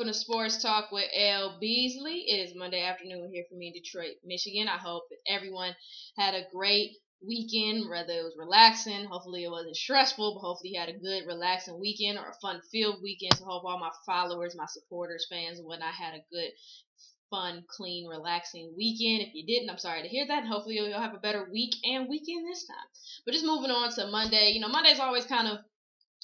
welcome to Sports Talk with L-Beasley. It is Monday afternoon here for me in Detroit, Michigan. I hope that everyone had a great weekend, whether it was relaxing. Hopefully it wasn't stressful, but hopefully you had a good, relaxing weekend or a fun-filled weekend. So I hope all my followers, my supporters, fans, and whatnot had a good, fun, clean, relaxing weekend. If you didn't, I'm sorry to hear that. Hopefully you'll have a better week and weekend this time. But just moving on to Monday. Monday's always kind of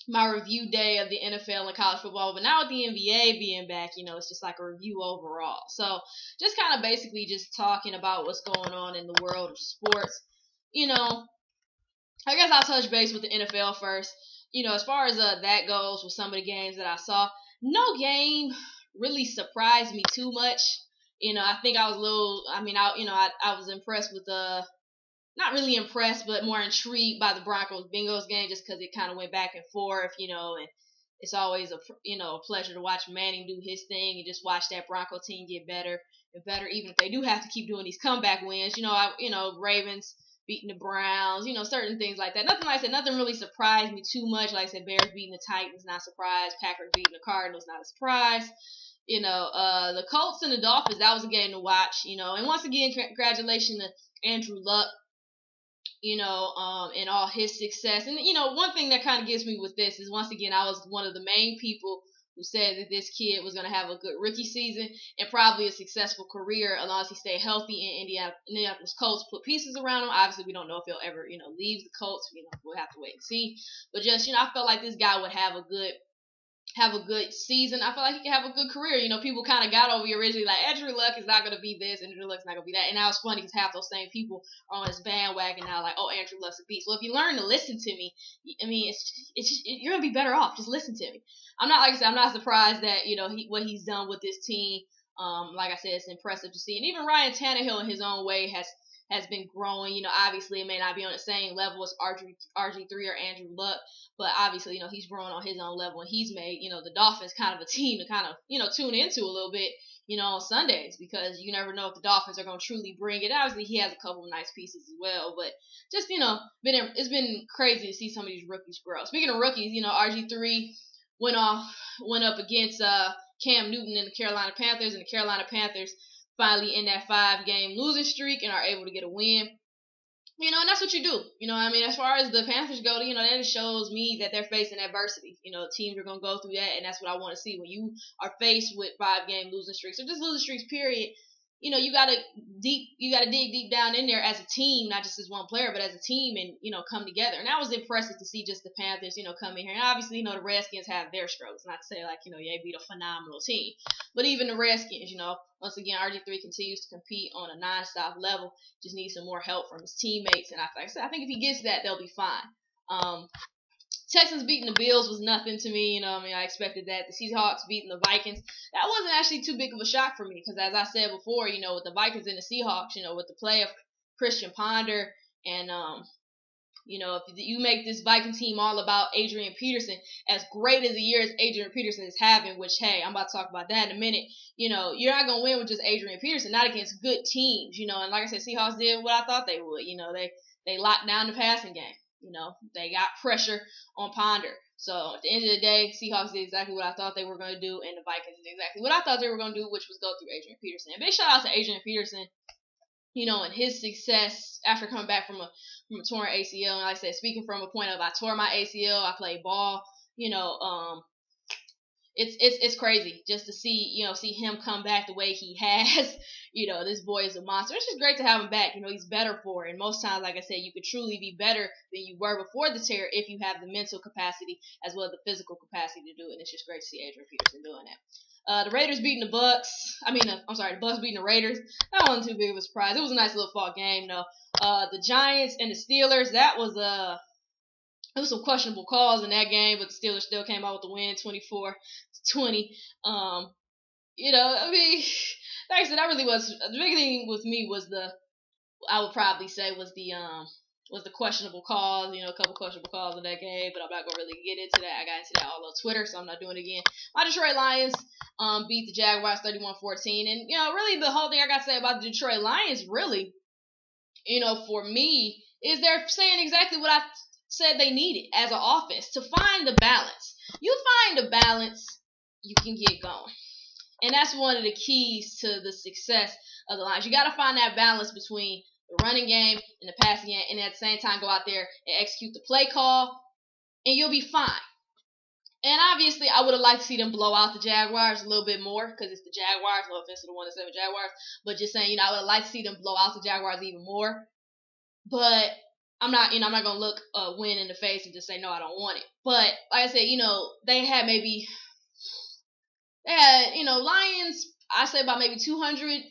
my review day of the NFL and college football, but now with the NBA being back, it's just like a review overall. So just kind of basically just talking about what's going on in the world of sports. I guess I'll touch base with the NFL first. As far as that goes with some of the games that I saw, no game really surprised me too much. I think I was a little, I was impressed with not really impressed, but more intrigued by the Broncos-Bengals game just because it kind of went back and forth, and it's always a pleasure to watch Manning do his thing and just watch that Bronco team get better and better, even if they do have to keep doing these comeback wins. Ravens beating the Browns, certain things like that. Nothing really surprised me too much. Like I said, Bears beating the Titans, not surprised. Packers beating the Cardinals, not a surprise. The Colts and the Dolphins, that was a game to watch, and once again, congratulations to Andrew Luck, in all his success. And, one thing that kind of gets me with this is, once again, I was one of the main people who said that this kid was going to have a good rookie season and probably a successful career as long as he stayed healthy. And Indianapolis Colts put pieces around him. Obviously, we don't know if he'll ever, leave the Colts. We'll have to wait and see. But just, I felt like this guy would have a good season. I feel like he can have a good career. People kind of got over me originally, like, Andrew Luck is not going to be this, Andrew Luck's not going to be that. And now it's funny because half those same people are on his bandwagon now, like, oh, Andrew Luck's a beast. Well, if you learn to listen to me, you're going to be better off. Just listen to me. I'm not surprised that, what he's done with this team. Like I said, it's impressive to see. And even Ryan Tannehill in his own way has been growing. Obviously it may not be on the same level as RG3 or Andrew Luck, but obviously, he's growing on his own level, and he's made, the Dolphins kind of a team to kind of, tune into a little bit, on Sundays, because you never know if the Dolphins are going to truly bring it. Obviously, he has a couple of nice pieces as well, but just, it's been crazy to see some of these rookies grow. Speaking of rookies, RG3 went up against Cam Newton and the Carolina Panthers, and the Carolina Panthers finally in that 5-game losing streak and are able to get a win. And that's what you do. As far as the Panthers go, that just shows me that they're facing adversity. Teams are going to go through that, and that's what I want to see. When you are faced with 5-game losing streaks, or just losing streaks, period, you got to dig deep down in there as a team, not just as one player, but as a team, and, come together. And that was impressive to see just the Panthers, come in here. And obviously, the Redskins have their struggles. Not to say, like, they beat a phenomenal team. But even the Redskins, once again, RG3 continues to compete on a nonstop level. Just needs some more help from his teammates. And I think if he gets that, they'll be fine. Texans beating the Bills was nothing to me. I expected that. The Seahawks beating the Vikings, that wasn't actually too big of a shock for me, because as I said before, with the Vikings and the Seahawks, with the play of Christian Ponder, and if you make this Viking team all about Adrian Peterson, as great as the years Adrian Peterson is having, which, hey, I'm about to talk about that in a minute, you're not going to win with just Adrian Peterson, not against good teams, and like I said, Seahawks did what I thought they would. They locked down the passing game. They got pressure on Ponder. So at the end of the day, Seahawks did exactly what I thought they were going to do, and the Vikings did exactly what I thought they were going to do, which was go through Adrian Peterson. And big shout out to Adrian Peterson, and his success after coming back from a torn ACL. And like I said, speaking from a point of, I tore my ACL, I played ball, it's crazy just to see him come back the way he has. This boy is a monster. It's just great to have him back. He's better for it. And most times, like I said, you could truly be better than you were before the tear if you have the mental capacity as well as the physical capacity to do it. And it's just great to see Adrian Peterson doing that. The Raiders beating the Bucks. The Bucks beating the Raiders. That wasn't too big of a surprise. It was a nice little fall game, though. The Giants and the Steelers, that was there was some questionable calls in that game, but the Steelers still came out with the win, 24-20. Like I said, that really was the big thing with me was I would probably say was the questionable calls. A couple questionable calls in that game, but I'm not gonna really get into that. I got into that all on Twitter, so I'm not doing it again. My Detroit Lions beat the Jaguars 31-14, and really the whole thing I got to say about the Detroit Lions, really, for me, is they're saying exactly what I said they needed as an offense, to find the balance. You find the balance, you can get going. And that's one of the keys to the success of the Lions. You got to find that balance between the running game and the passing game, and at the same time go out there and execute the play call, and you'll be fine. And obviously, I would have liked to see them blow out the Jaguars a little bit more because it's the Jaguars. No offense to the 1-7 Jaguars, but just saying, I would have liked to see them blow out the Jaguars even more. But I'm not gonna look a win in the face and just say no, I don't want it. But like I said, they had Lions. I say about maybe 280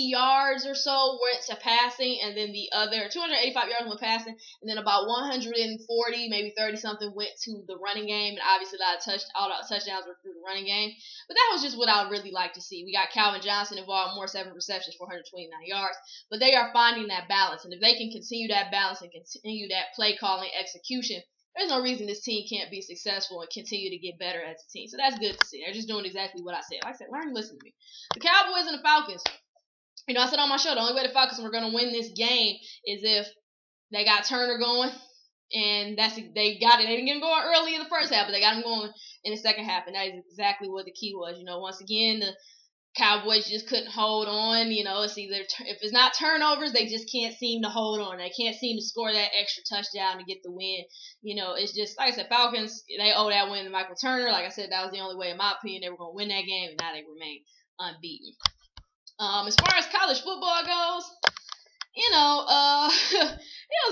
yards or so went to passing, and then the other 285 yards went passing, and then about 140, maybe 30 something went to the running game, and obviously all the touchdowns were through the running game. But that was just what I would really like to see. We got Calvin Johnson involved, more 7 receptions for 129 yards, but they are finding that balance, and if they can continue that balance and continue that play calling execution, there's no reason this team can't be successful and continue to get better as a team. So that's good to see. They're just doing exactly what I said. Like I said, learn to listen to me. The Cowboys and the Falcons. I said on my show, the only way the Falcons were going to win this game is if they got Turner going. And they got it. They didn't get him going early in the first half, but they got him going in the second half. And that is exactly what the key was. Once again, the Cowboys just couldn't hold on. It's either if it's not turnovers, they just can't seem to hold on. They can't seem to score that extra touchdown to get the win. It's just like I said, Falcons, they owe that win to Michael Turner. Like I said, that was the only way, in my opinion, they were going to win that game, and now they remain unbeaten. As far as college football goes, it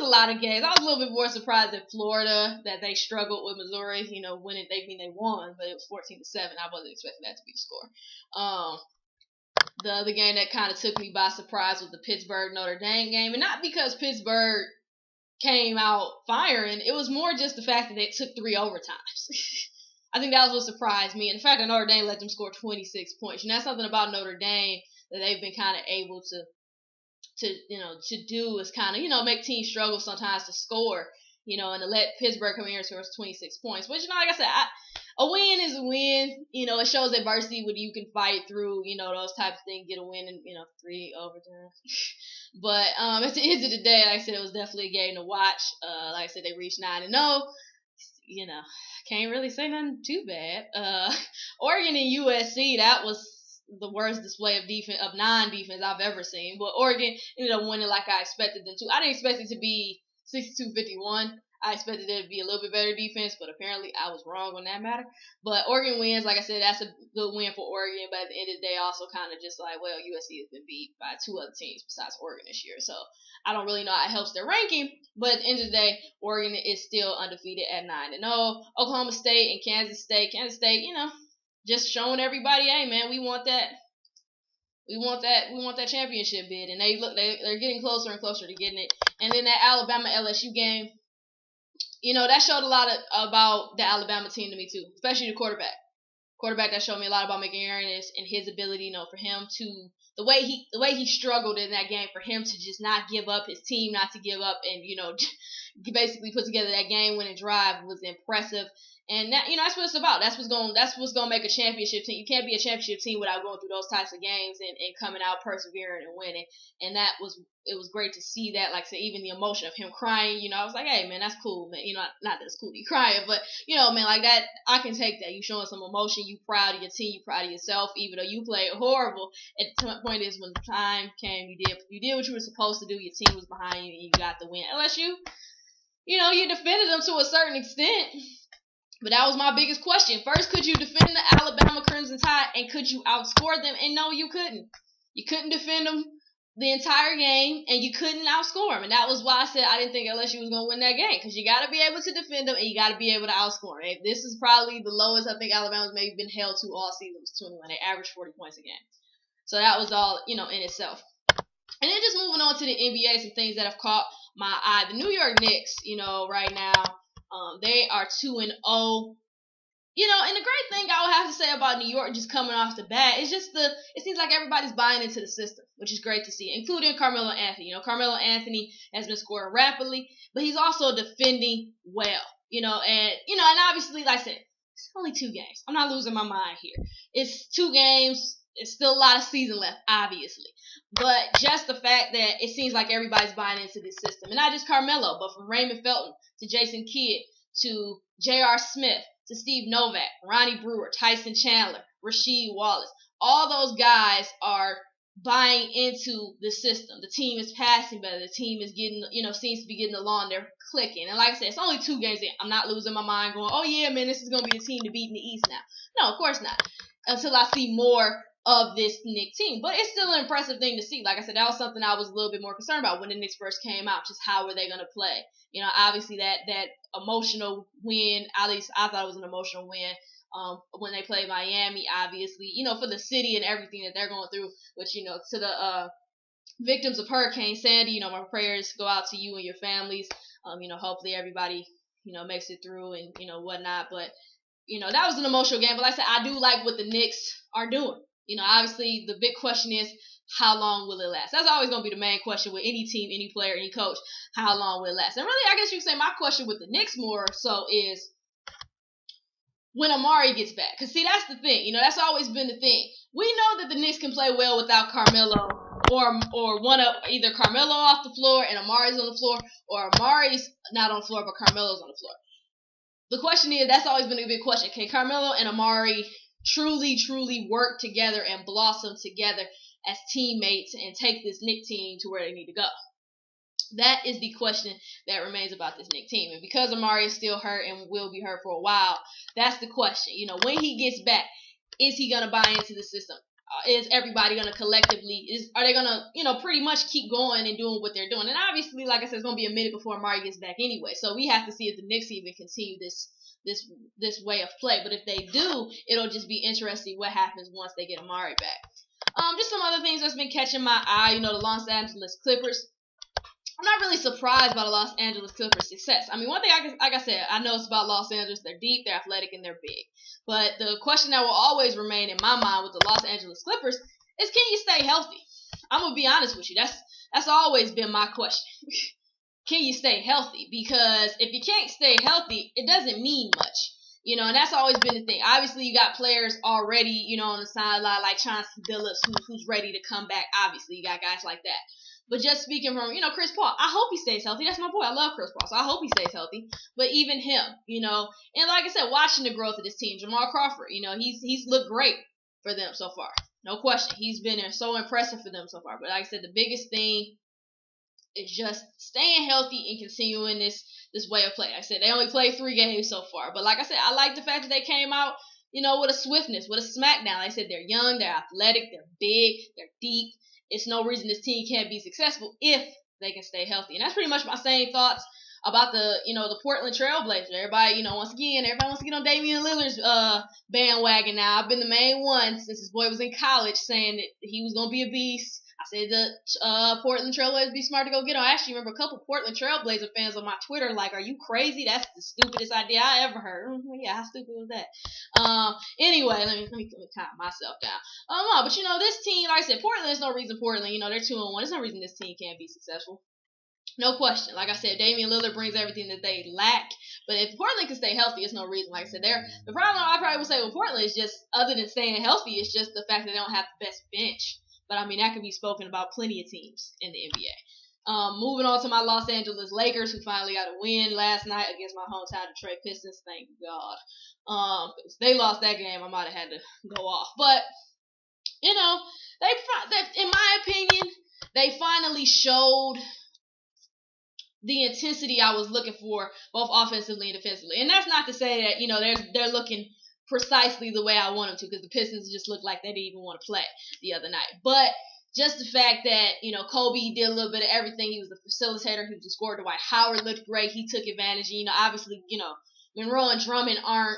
was a lot of games. I was a little bit more surprised at Florida that they struggled with Missouri. Winning, they won, but it was 14-7. I wasn't expecting that to be the score. The other game that kind of took me by surprise was the Pittsburgh-Notre Dame game. And not because Pittsburgh came out firing. It was more just the fact that they took 3 overtimes. I think that was what surprised me. And the fact that Notre Dame let them score 26 points. That's something about Notre Dame that they've been kind of able to do is kind of, make teams struggle sometimes to score, and to let Pittsburgh come in here and score 26 points. Which, like I said, a win is a win. It shows adversity when you can fight through, those types of things, get a win in, 3 overtimes. But at the end of the day, like I said, it was definitely a game to watch. Like I said, they reached 9-0. Can't really say nothing too bad. Oregon and USC, that was the worst display of non-defense I've ever seen. But Oregon ended up winning like I expected them to. I didn't expect it to be 62-51. I expected there to be a little bit better defense, but apparently I was wrong on that matter. But Oregon wins. Like I said, that's a good win for Oregon. But at the end of the day, also kind of just like, well, USC has been beat by 2 other teams besides Oregon this year. So I don't really know how it helps their ranking. But at the end of the day, Oregon is still undefeated at 9-0. Oklahoma State and Kansas State. Kansas State, just showing everybody, hey man, we want that. We want that championship bid, and they're getting closer and closer to getting it. And then that Alabama LSU game, that showed a lot about the Alabama team to me too, especially the quarterback. Quarterback that showed me a lot about McAaron and his ability, for him to the way he struggled in that game, for him to just not give up, his team not to give up, and basically put together that game-winning drive was impressive. And that, that's what it's about. That's what's gonna make a championship team. You can't be a championship team without going through those types of games and coming out persevering and winning. And it was great to see that. Like I said, even the emotion of him crying. I was like, hey man, that's cool, man. Not that it's cool to be crying, but man, like that, I can take that. You showing some emotion. You proud of your team. You proud of yourself, even though you played horrible. At the point is when the time came, you did what you were supposed to do. Your team was behind you, and you got the win. LSU, you defended them to a certain extent. But that was my biggest question. First, could you defend the Alabama Crimson Tide, and could you outscore them? And no, you couldn't. You couldn't defend them the entire game, and you couldn't outscore them. And that was why I said I didn't think LSU was going to win that game, because you got to be able to defend them, and you got to be able to outscore them. This is probably the lowest I think Alabama's maybe been held to all season, was 21. They averaged 40 points a game. So that was all, in itself. And then just moving on to the NBA, some things that have caught my eye. The New York Knicks, right now, they are 2-0. And the great thing I would have to say about New York just coming off the bat is just it seems like everybody's buying into the system, which is great to see, including Carmelo Anthony. Carmelo Anthony has been scoring rapidly, but he's also defending well, and obviously, like I said, it's only 2 games. I'm not losing my mind here. It's 2 games. It's still a lot of season left, obviously. But just the fact that it seems like everybody's buying into this system. And not just Carmelo, but from Raymond Felton to Jason Kidd to J.R. Smith to Steve Novak, Ronnie Brewer, Tyson Chandler, Rasheed Wallace. All those guys are buying into the system. The team is passing better. The team is getting, seems to be getting along. They're clicking. And like I said, it's only 2 games in. I'm not losing my mind going, oh yeah, man, this is going to be the team to beat in the East now. No, of course not. Until I see more of this Knicks team. But it's still an impressive thing to see. Like I said, that was something I was a little bit more concerned about when the Knicks first came out. Just how were they going to play? Obviously that emotional win, at least I thought it was an emotional win. When they played Miami, obviously, for the city and everything that they're going through, which, to the victims of Hurricane Sandy, my prayers go out to you and your families. Hopefully everybody, makes it through and, whatnot. But, that was an emotional game. But like I said, I do like what the Knicks are doing. Obviously the big question is, how long will it last? That's always going to be the main question with any team, any player, any coach. How long will it last? And really, I guess you could say my question with the Knicks more so is, when Amari gets back. Because, see, that's the thing. That's always been the thing. We know that the Knicks can play well without Carmelo or one of either Carmelo off the floor and Amari's on the floor, or Amari's not on the floor but Carmelo's on the floor. The question is, that's always been a big question. Can Carmelo and Amari truly work together and blossom together as teammates and take this Knicks team to where they need to go? That is the question that remains about this Knicks team. And because Amari is still hurt and will be hurt for a while, that's the question. When he gets back, is he going to buy into the system? Is everybody going to collectively, are they going to, pretty much keep going and doing what they're doing? And obviously, like I said, it's going to be a minute before Amari gets back anyway. So we have to see if the Knicks even continue this way of play. But if they do, it'll just be interesting what happens once they get Amari back. Just some other things that's been catching my eye. The Los Angeles Clippers. I'm not really surprised by the Los Angeles Clippers' success. I mean, one thing, like I said, I know it's about Los Angeles. They're deep, they're athletic, and they're big. But the question that will always remain in my mind with the Los Angeles Clippers is, can you stay healthy? I'm going to be honest with you. That's always been my question. Can you stay healthy? Because if you can't stay healthy, it doesn't mean much. And that's always been the thing. Obviously, you got players already, on the sideline, like Chauncey Billups, who's ready to come back. Obviously, you got guys like that. But just speaking from, Chris Paul, I hope he stays healthy. That's my boy. I love Chris Paul, so I hope he stays healthy. But even him, and like I said, watching the growth of this team, Jamal Crawford, he's looked great for them so far. No question. He's been so impressive for them so far. But like I said, the biggest thing is just staying healthy and continuing this way of play. Like I said, they only played 3 games so far. But like I said, I like the fact that they came out, with a swiftness, with a smackdown. Like I said, they're young, they're athletic, they're big, they're deep. It's no reason this team can't be successful if they can stay healthy. And that's pretty much my same thoughts about the Portland Trailblazers. Everybody, wants to get on Damian Lillard's bandwagon now. I've been the main one since this boy was in college saying that he was going to be a beast. I said the Portland Trailblazers be smart to go get him. I actually remember a couple Portland Trailblazer fans on my Twitter like, are you crazy? That's the stupidest idea I ever heard. Yeah, how stupid was that? Anyway, let me calm myself down. But this team, like I said, Portland, there's no reason Portland, they're 2-1. There's no reason this team can't be successful. No question. Like I said, Damian Lillard brings everything that they lack. But if Portland can stay healthy, it's no reason. Like I said, the problem I probably would say with Portland is just, other than staying healthy, it's just the fact that they don't have the best bench. But, I mean, that could be spoken about plenty of teams in the NBA. Moving on to my Los Angeles Lakers, who finally got a win last night against my hometown Detroit Pistons. Thank God. If they lost that game, I might have had to go off. But, they in my opinion, they finally showed the intensity I was looking for, both offensively and defensively. And that's not to say that, they're looking precisely the way I want them to, because the Pistons just looked like they didn't even want to play the other night. But just the fact that, Kobe did a little bit of everything. He was the facilitator. He was the scorer. Dwight Howard looked great. He took advantage. And, obviously, Monroe and Drummond aren't,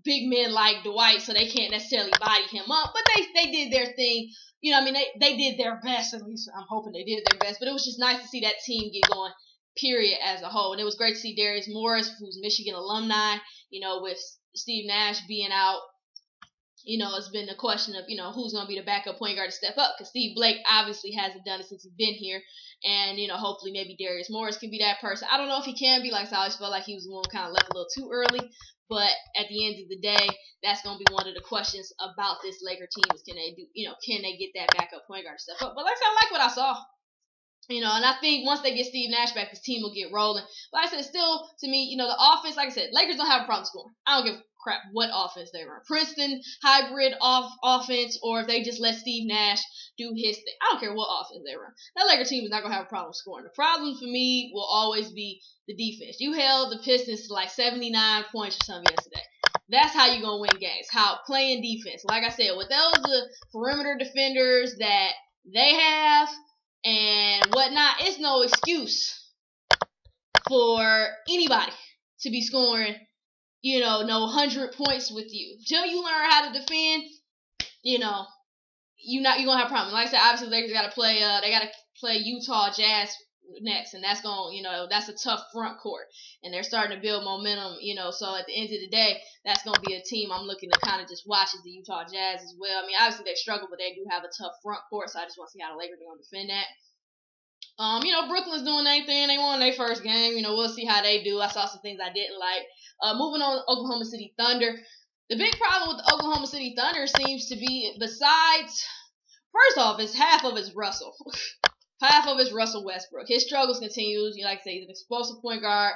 big men like Dwight, so they can't necessarily body him up. But they did their thing. They did their best. At least I'm hoping they did their best. But it was just nice to see that team get going, period, as a whole. And it was great to see Darius Morris, who's Michigan alumni, with Steve Nash being out. It's been a question of, who's going to be the backup point guard to step up, because Steve Blake obviously hasn't done it since he's been here. And, hopefully maybe Darius Morris can be that person. I don't know if he can be. Like, I always felt like he was the one who kind of left a little too early. But at the end of the day, that's going to be one of the questions about this Laker team is, can they get that backup point guard to step up? But like I said, I like what I saw. And I think once they get Steve Nash back, this team will get rolling. But like I said, still, to me, the offense, like I said, Lakers don't have a problem scoring. I don't give a crap what offense they run. Princeton hybrid offense, or if they just let Steve Nash do his thing. I don't care what offense they run. That Laker team is not going to have a problem scoring. The problem for me will always be the defense. You held the Pistons to like 79 points or something yesterday. That's how you're going to win games. How playing defense. Like I said, with those perimeter defenders that they have and whatnot, it's no excuse for anybody to be scoring, no 100 points with you. Until you learn how to defend, you're gonna have problems. Like I said, obviously the Lakers gotta play Utah Jazz next, and that's that's a tough front court, and they're starting to build momentum. So at the end of the day, that's gonna be a team I'm looking to kind of just watch as the Utah Jazz as well. I mean, obviously they struggle, but they do have a tough front court, so I just want to see how the Lakers are gonna defend that. Brooklyn's doing their thing. They won their first game. We'll see how they do. I saw some things I didn't like. Moving on to Oklahoma City Thunder. The big problem with the Oklahoma City Thunder seems to be, besides, first off, is half of it's Russell. Half of it's Russell Westbrook. His struggles continue. Like I say, he's an explosive point guard,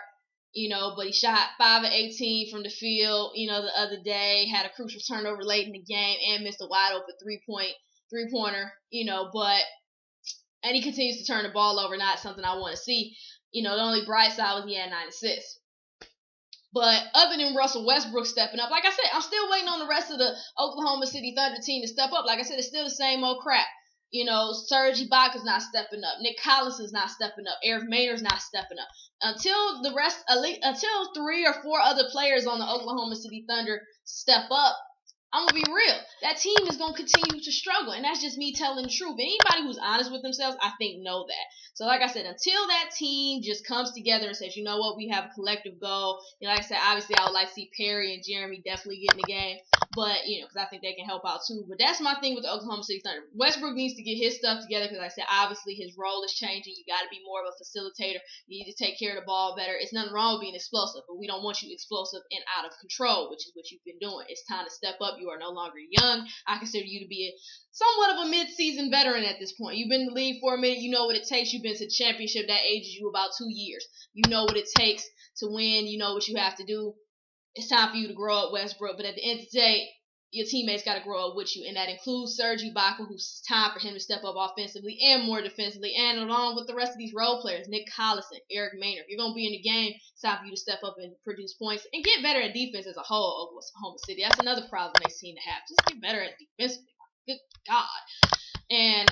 but he shot 5 of 18 from the field, the other day. Had a crucial turnover late in the game and missed a wide open three-pointer, and he continues to turn the ball over, not something I want to see. The only bright side was he had 9 assists. But other than Russell Westbrook stepping up, like I said, I'm still waiting on the rest of the Oklahoma City Thunder team to step up. Like I said, it's still the same old crap. Serge Ibaka's not stepping up. Nick Collison's not stepping up. Eric Maynard's not stepping up. Until 3 or 4 other players on the Oklahoma City Thunder step up, I'm going to be real. That team is going to continue to struggle, and that's just me telling the truth. Anybody who's honest with themselves, I think, know that. So, like I said, until that team just comes together and says, you know what, we have a collective goal. Like I said, obviously, I would like to see Perry and Jeremy definitely get in the game. But, because I think they can help out too. But that's my thing with the Oklahoma City Thunder. Westbrook needs to get his stuff together because, like I said, obviously his role is changing. You got to be more of a facilitator. You need to take care of the ball better. It's nothing wrong with being explosive, but we don't want you explosive and out of control, which is what you've been doing. It's time to step up. You are no longer young. I consider you to be somewhat of a mid-season veteran at this point. You've been in the league for a minute. You know what it takes. You've been to the championship. That ages you about 2 years. You know what it takes to win. You know what you have to do. It's time for you to grow up, Westbrook. But at the end of the day, your teammates got to grow up with you, and that includes Serge Ibaka, who's time for him to step up offensively and more defensively, and along with the rest of these role players, Nick Collison, Eric Maynard. If you're going to be in the game, it's time for you to step up and produce points and get better at defense as a whole, Oklahoma City. That's another problem they seem to have. Just get better at defensively. Good God. And,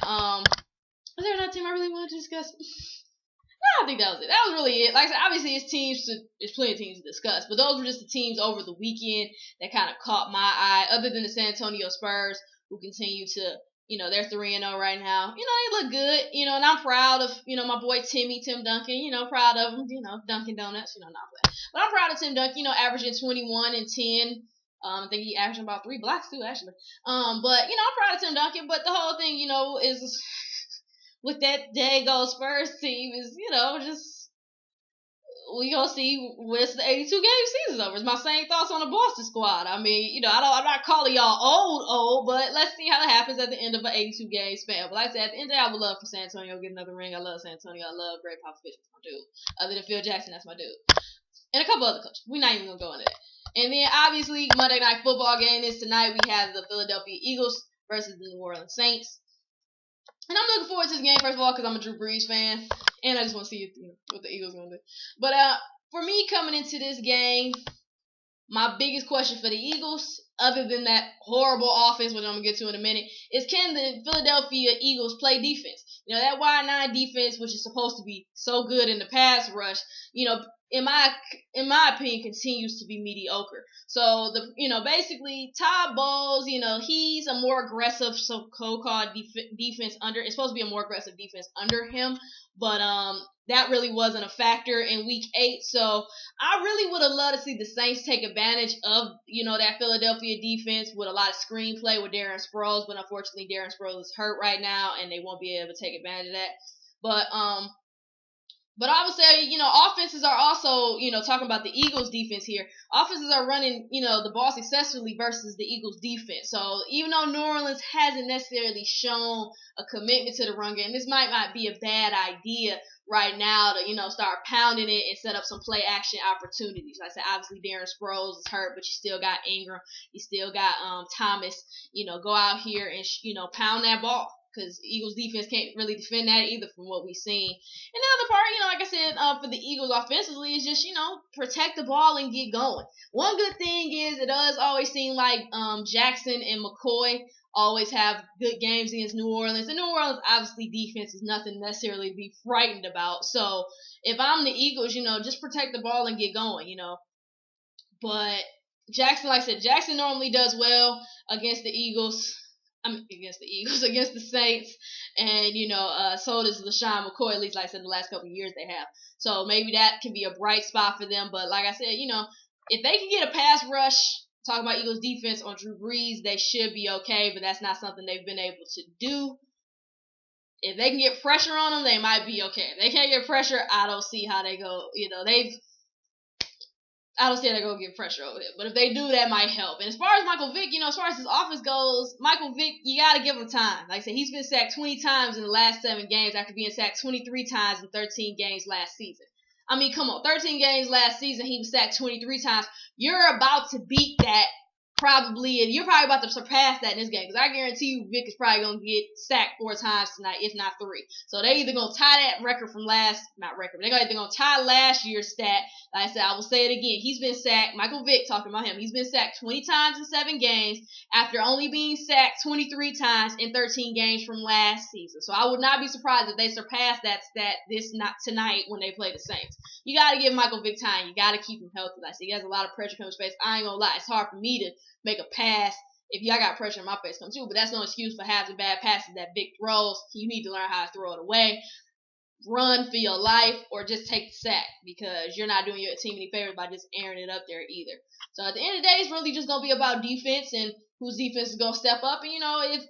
was there another team I really wanted to discuss? No, I think that was it. That was really it. Like I said, obviously there's plenty of teams to discuss, but those were just the teams over the weekend that kind of caught my eye. Other than the San Antonio Spurs, who continue to, they're 3-0 right now. They look good. And I'm proud of, my boy Tim Duncan. Proud of him. Dunkin' Donuts. Not playing, but I'm proud of Tim Duncan. Averaging 21 and 10. I think he averaged about 3 blocks too, actually. But I'm proud of Tim Duncan. But the whole thing, is with that daggone Spurs team is, just we gonna see what's the 82 game season's over. It's my same thoughts on the Boston squad. I mean, I'm not calling y'all old, but let's see how that happens at the end of an 82 game span. But like I said, at the end of the day, I would love for San Antonio to get another ring. I love San Antonio. I love Greg Popovich. That's my dude. Other than Phil Jackson, that's my dude. And a couple other coaches. We're not even gonna go into that. And then obviously Monday Night Football game is tonight. We have the Philadelphia Eagles versus the New Orleans Saints. And I'm looking forward to this game, first of all, because I'm a Drew Brees fan. And I just want to see what the Eagles are going to do. But for me, coming into this game, my biggest question for the Eagles, other than that horrible offense, which I'm going to get to in a minute, is can the Philadelphia Eagles play defense? That wide 9 defense, which is supposed to be so good in the pass rush, in my opinion, continues to be mediocre. So basically Todd Bowles, he's a more aggressive so-called defense under. It's supposed to be a more aggressive defense under him, but that really wasn't a factor in Week 8. So I really would have loved to see the Saints take advantage of that Philadelphia defense with a lot of screenplay with Darren Sproles, but unfortunately Darren Sproles is hurt right now, and they won't be able to take advantage of that. But But I would say, offenses are also, talking about the Eagles defense here, offenses are running, the ball successfully versus the Eagles defense. So even though New Orleans hasn't necessarily shown a commitment to the run game, this might not be a bad idea right now to, start pounding it and set up some play action opportunities. Like I said, obviously Darren Sproles is hurt, but you still got Ingram, you still got Thomas. Go out here and pound that ball, because Eagles defense can't really defend that either from what we've seen. And the other part, like I said, for the Eagles offensively is just, protect the ball and get going. One good thing is it does always seem like Jackson and McCoy always have good games against New Orleans. And New Orleans, obviously, defense is nothing necessarily to be frightened about. So if I'm the Eagles, just protect the ball and get going, But Jackson, like I said, Jackson normally does well against the Eagles. Against the Saints, and so does LaShawn McCoy. At least, like I said, the last couple of years they have. So maybe that can be a bright spot for them. But like I said, if they can get a pass rush, talking about Eagles defense on Drew Brees, they should be okay. But that's not something they've been able to do. If they can get pressure on them, they might be okay. If they can't get pressure, I don't see how they go. I don't see how they're going to get pressure over it. But if they do, that might help. And as far as Michael Vick, as far as his offense goes, Michael Vick, you got to give him time. Like I said, he's been sacked 20 times in the last 7 games after being sacked 23 times in 13 games last season. I mean, come on. 13 games last season, he was sacked 23 times. You're about to beat that probably, and you're probably about to surpass that in this game, because I guarantee you Vic is probably going to get sacked 4 times tonight, if not 3. So they're either going to tie that record from they're either going to tie last year's stat. Like I said, I will say it again. He's been sacked, Michael Vick, talking about him, he's been sacked 20 times in 7 games after only being sacked 23 times in 13 games from last season. So I would not be surprised if they surpass that stat tonight when they play the Saints. You got to give Michael Vick time. You got to keep him healthy. Like I said, he has a lot of pressure coming his face. I ain't going to lie. It's hard for me to make a pass if y'all got pressure in my face come too, but that's no excuse for having bad passes that Vic throws. You need to learn how to throw it away, run for your life, or just take the sack, because you're not doing your team any favors by just airing it up there either. So at the end of the day, it's really just going to be about defense and whose defense is going to step up, and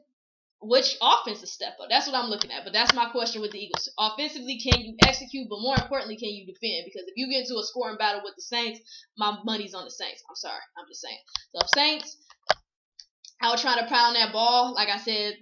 which offensive step up. That's what I'm looking at. But that's my question with the Eagles. Offensively, can you execute? But more importantly, can you defend? Because if you get into a scoring battle with the Saints, my money's on the Saints. I'm sorry. I'm just saying. So Saints, I was trying to pound that ball. Like I said,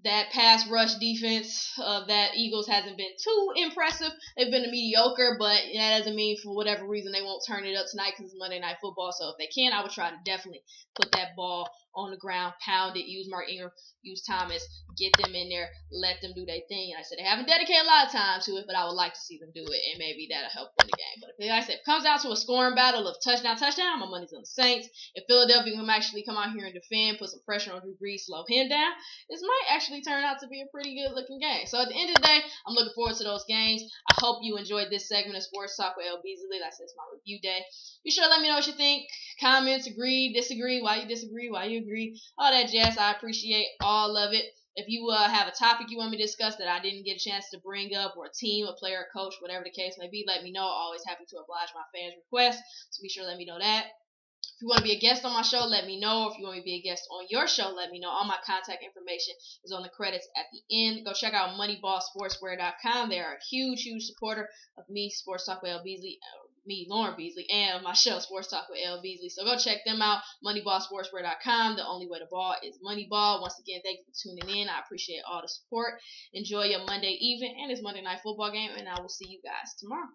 that pass rush defense of that Eagles hasn't been too impressive. They've been mediocre, but that doesn't mean for whatever reason they won't turn it up tonight because it's Monday Night Football. So if they can, I would try to definitely put that ball on the ground, pound it, use Mark Ingram, use Thomas, get them in there, let them do their thing. And I said they haven't dedicated a lot of time to it, but I would like to see them do it, and maybe that'll help win the game. But like I said, if it comes down to a scoring battle of touchdown, my money's on the Saints. If Philadelphia can actually come out here and defend, put some pressure on Drew Brees, slow him down, this might actually turn out to be a pretty good looking game. So at the end of the day, I'm looking forward to those games. I hope you enjoyed this segment of Sports Talk with L-Beasley. Like I said, it's my review day. Be sure to let me know what you think. Comments, agree, disagree, why you disagree, why you agree, all that jazz. I appreciate all of it. If you have a topic you want me to discuss that I didn't get a chance to bring up, or a team, a player, a coach, whatever the case may be, let me know. Always happy to oblige my fans' requests, so be sure to let me know that. If you want to be a guest on my show, let me know. If you want me to be a guest on your show, let me know. All my contact information is on the credits at the end. Go check out MoneyballSportswear.com. They are a huge, huge supporter of me, Sports Talk with L. Beasley, Lauren Beasley, and my show, Sports Talk with L. Beasley. So go check them out, MoneyballSportswear.com. The only way to ball is Moneyball. Once again, thank you for tuning in. I appreciate all the support. Enjoy your Monday evening and this Monday Night Football game, and I will see you guys tomorrow.